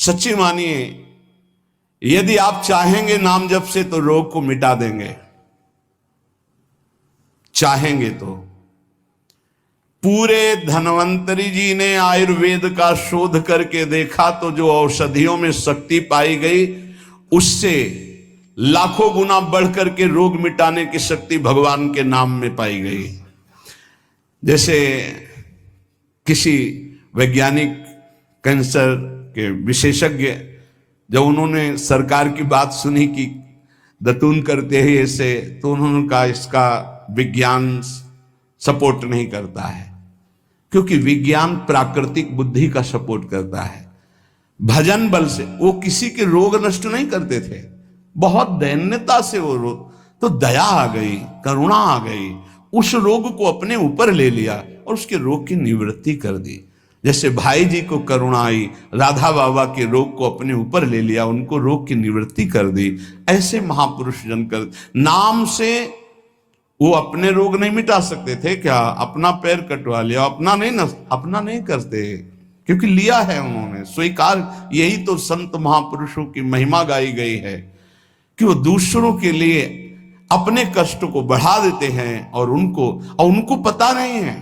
सच्ची मानिए, यदि आप चाहेंगे नाम जप से तो रोग को मिटा देंगे, चाहेंगे तो। पूरे धन्वंतरी जी ने आयुर्वेद का शोध करके देखा तो जो औषधियों में शक्ति पाई गई उससे लाखों गुना बढ़कर के रोग मिटाने की शक्ति भगवान के नाम में पाई गई। जैसे किसी वैज्ञानिक कैंसर के विशेषज्ञ जब उन्होंने सरकार की बात सुनी कि दतून करते हैं ऐसे, तो उन्होंने कहा इसका विज्ञान सपोर्ट नहीं करता है, क्योंकि विज्ञान प्राकृतिक बुद्धि का सपोर्ट करता है। भजन बल से वो किसी के रोग नष्ट नहीं करते थे, बहुत दैन्यता से वो रोग, तो दया आ गई, करुणा आ गई, उस रोग को अपने ऊपर ले लिया और उसके रोग की निवृत्ति कर दी। जैसे भाई जी को करुणा आई, राधा बाबा के रोग को अपने ऊपर ले लिया, उनको रोग की निवृत्ति कर दी। ऐसे महापुरुष जन कर नाम से वो अपने रोग नहीं मिटा सकते थे क्या? अपना पैर कटवा लिया, अपना नहीं करते, क्योंकि लिया है उन्होंने, स्वीकार। यही तो संत महापुरुषों की महिमा गाई गई है कि वो दूसरों के लिए अपने कष्ट को बढ़ा देते हैं और उनको पता नहीं है,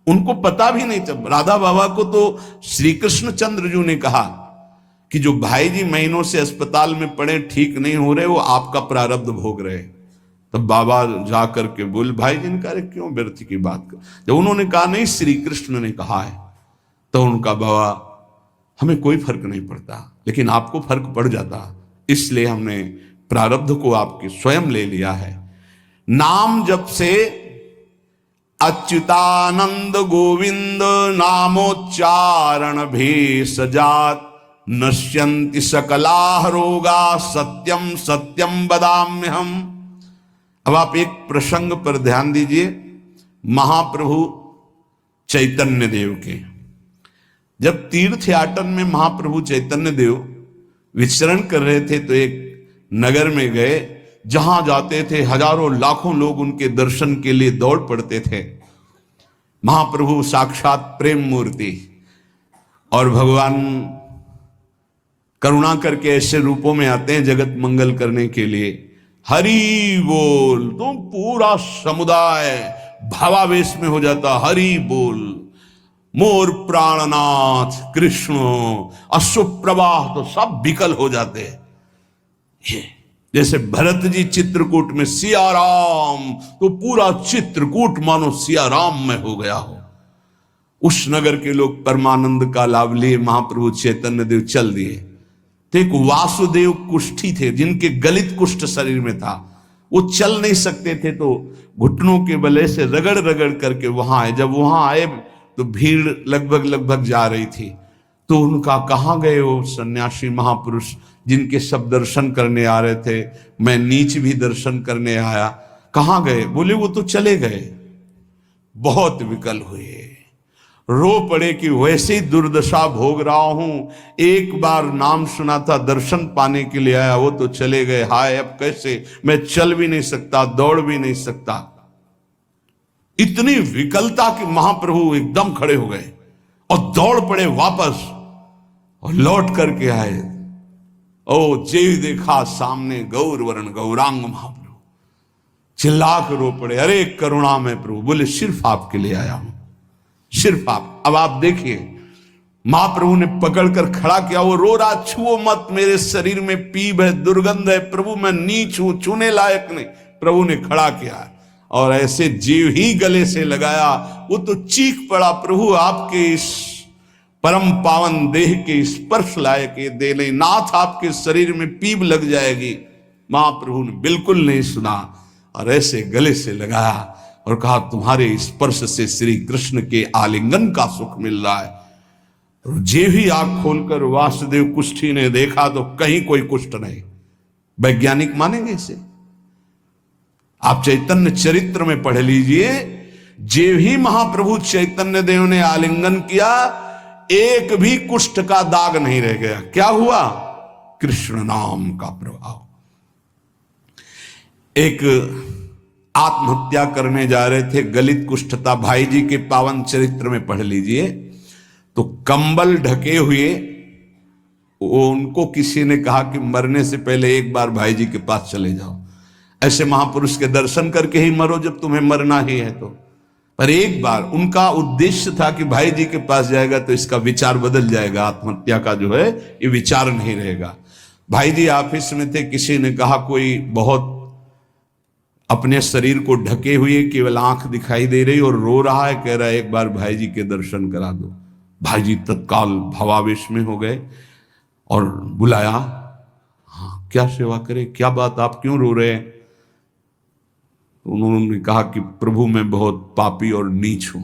उनको पता भी नहीं चल। राधा बाबा को तो श्री कृष्ण चंद्र जी ने कहा कि जो भाई जी महीनों से अस्पताल में पड़े, ठीक नहीं हो रहे, वो आपका प्रारब्ध भोग रहे। तब बाबा जा करके बोले, भाई जी ने कहा क्यों व्यर्थ की बात कर। जब उन्होंने कहा नहीं श्री कृष्ण ने कहा है, तो उनका बाबा हमें कोई फर्क नहीं पड़ता, लेकिन आपको फर्क पड़ जाता, इसलिए हमने प्रारब्ध को आपके स्वयं ले लिया है। नाम जप से अच्युतानंद गोविंद नामोच्चारण भेषजात नश्यन्ति सकला रोगा सत्यम सत्यम बदाम्यहम। अब आप एक प्रसंग पर ध्यान दीजिए, महाप्रभु चैतन्य देव के जब तीर्थ याटन में महाप्रभु चैतन्य देव विचरण कर रहे थे तो एक नगर में गए, जहां जाते थे हजारों लाखों लोग उनके दर्शन के लिए दौड़ पड़ते थे। महाप्रभु साक्षात प्रेम मूर्ति, और भगवान करुणा करके ऐसे रूपों में आते हैं जगत मंगल करने के लिए। हरि बोल, तो पूरा समुदाय भावावेश में हो जाता, हरि बोल। मोर प्राणनाथ कृष्ण, अश्वप्रवाह तो सब विकल हो जाते। जैसे भरत जी चित्रकूट में सिया राम, तो पूरा चित्रकूट मानो सिया राम में हो गया हो। उस नगर के लोग परमानंद का लाभ लिए, महाप्रभु चैतन्य देव चल दिए। तो एक वासुदेव कुष्ठी थे जिनके गलित कुष्ठ शरीर में था, वो चल नहीं सकते थे, तो घुटनों के बले से रगड़ रगड़ करके वहां आए। जब वहां आए तो भीड़ लगभग जा रही थी, तो उनका कहाँ गए वो सन्यासी महापुरुष जिनके सब दर्शन करने आ रहे थे, मैं नीच भी दर्शन करने आया, कहाँ गए? बोले वो तो चले गए। बहुत विकल हुए, रो पड़े कि वैसे ही दुर्दशा भोग रहा हूं, एक बार नाम सुना था, दर्शन पाने के लिए आया, वो तो चले गए। हाय अब कैसे, मैं चल भी नहीं सकता, दौड़ भी नहीं सकता। इतनी विकलता कि महाप्रभु एकदम खड़े हो गए और दौड़ पड़े वापस और लौट करके आए। ओ जेव देखा सामने गौर वर्ण गौरांग महाप्रभु, चिल्ला कर रो पड़े, अरे करुणा में प्रभु। बोले सिर्फ आपके लिए आया हूं, सिर्फ आप। अब आप देखिए, महाप्रभु ने पकड़कर खड़ा किया, वो रो रहा, छुओ मत, मेरे शरीर में पीब है, दुर्गंध है, प्रभु मैं नीच हूं, छूने लायक नहीं। प्रभु ने खड़ा किया और ऐसे जीव ही गले से लगाया, वो तो चीख पड़ा, प्रभु आपके इस परम पावन देह के स्पर्श लायक ये दे नहीं, नाथ आपके शरीर में पीब लग जाएगी। महाप्रभु ने बिल्कुल नहीं सुना और ऐसे गले से लगाया और कहा, तुम्हारे स्पर्श से श्री कृष्ण के आलिंगन का सुख मिल रहा है। जे भी आंख खोलकर वासुदेव कुष्ठी ने देखा तो कहीं कोई कुष्ठ नहीं। वैज्ञानिक मानेंगे इसे? आप चैतन्य चरित्र में पढ़ लीजिए, जे भी महाप्रभु चैतन्य देव ने आलिंगन किया, एक भी कुष्ठ का दाग नहीं रह गया। क्या हुआ? कृष्ण नाम का प्रभाव। एक आत्महत्या करने जा रहे थे, गलित कुष्ठ था, भाई जी के पावन चरित्र में पढ़ लीजिए, तो कंबल ढके हुए उनको किसी ने कहा कि मरने से पहले एक बार भाई जी के पास चले जाओ, ऐसे महापुरुष के दर्शन करके ही मरो जब तुम्हें मरना ही है तो। पर एक बार उनका उद्देश्य था कि भाई जी के पास जाएगा तो इसका विचार बदल जाएगा, आत्महत्या का जो है ये विचार नहीं रहेगा। भाई जी ऑफिस में थे, किसी ने कहा कोई बहुत अपने शरीर को ढके हुए केवल आंख दिखाई दे रही और रो रहा है, कह रहा है एक बार भाई जी के दर्शन करा दो। भाई जी तत्काल भावावेश में हो गए और बुलाया, हाँ क्या सेवा करे, क्या बात, आप क्यों रो रहे हैं? उन्होंने कहा कि प्रभु मैं बहुत पापी और नीच हूं।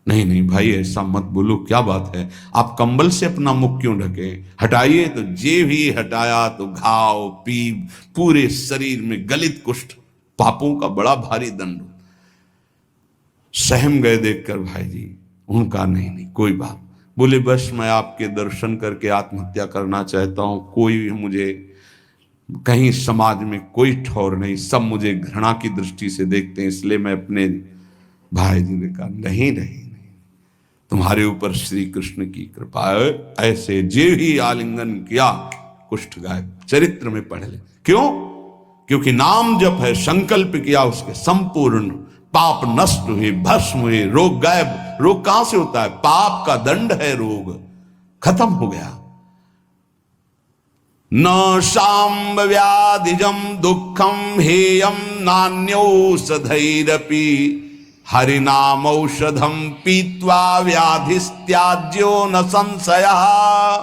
नहीं नहीं भाई ऐसा मत बोलो, क्या बात है, आप कंबल से अपना मुख क्यों ढके, हटाइए। तो जे भी हटाया तो घाव पीप पूरे शरीर में, गलित कुष्ठ, पापों का बड़ा भारी दंड। सहम गए देखकर भाई जी। उनका नहीं नहीं कोई बात, बोले बस मैं आपके दर्शन करके आत्महत्या करना चाहता हूं, कोई मुझे कहीं समाज में कोई ठौर नहीं, सब मुझे घृणा की दृष्टि से देखते हैं, इसलिए मैं अपने। भाई जी ने कहा नहीं नहीं नहीं, तुम्हारे ऊपर श्री कृष्ण की कृपा है, ऐसे जे ही आलिंगन किया कुष्ठ गायब। चरित्र में पढ़ ले, क्यों? क्योंकि नाम जप है, संकल्प किया उसके, संपूर्ण पाप नष्ट हुए, भस्म हुए, रोग गायब। रोग कहां से होता है? पाप का दंड है रोग, खत्म हो गया। न शाम्ब व्याधिजम दुखम हेयम नान्यौषधैरपि हरिनाम औषधम पीत्वा व्याधिस्त्याज्यो न संशयः।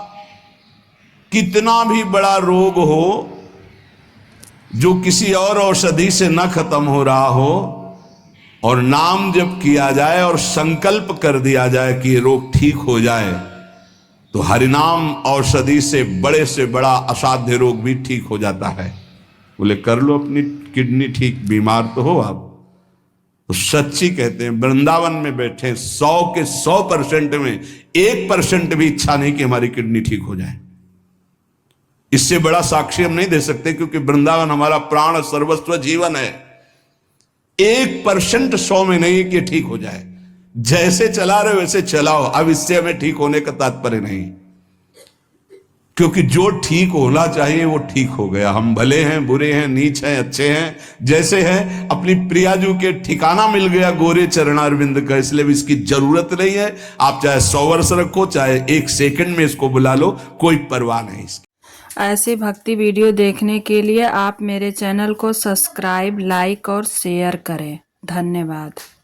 कितना भी बड़ा रोग हो जो किसी और औषधि से न खत्म हो रहा हो और नाम जब किया जाए और संकल्प कर दिया जाए कि ये रोग ठीक हो जाए, तो हरिनाम औषधि से बड़ा असाध्य रोग भी ठीक हो जाता है। बोले कर लो अपनी किडनी ठीक, बीमार तो हो आप। तो सच्ची कहते हैं, वृंदावन में बैठे 100 के 100% में 1% भी इच्छा नहीं कि हमारी किडनी ठीक हो जाए। इससे बड़ा साक्षी हम नहीं दे सकते, क्योंकि वृंदावन हमारा प्राण सर्वस्व जीवन है। 1% 100 में नहीं कि ठीक हो जाए, जैसे चला रहे वैसे चलाओ। अब इससे हमें ठीक होने का तात्पर्य नहीं, क्योंकि जो ठीक होना चाहिए वो ठीक हो गया। हम भले हैं, बुरे हैं, नीच हैं, अच्छे हैं, जैसे हैं, अपनी प्रियाजू के ठिकाना मिल गया गोरे चरणारविंद का, इसलिए भी इसकी जरूरत नहीं है। आप चाहे 100 वर्ष रखो, चाहे 1 सेकंड में इसको बुला लो, कोई परवाह नहीं इसकी। ऐसी भक्ति वीडियो देखने के लिए आप मेरे चैनल को सब्सक्राइब, लाइक और शेयर करें। धन्यवाद।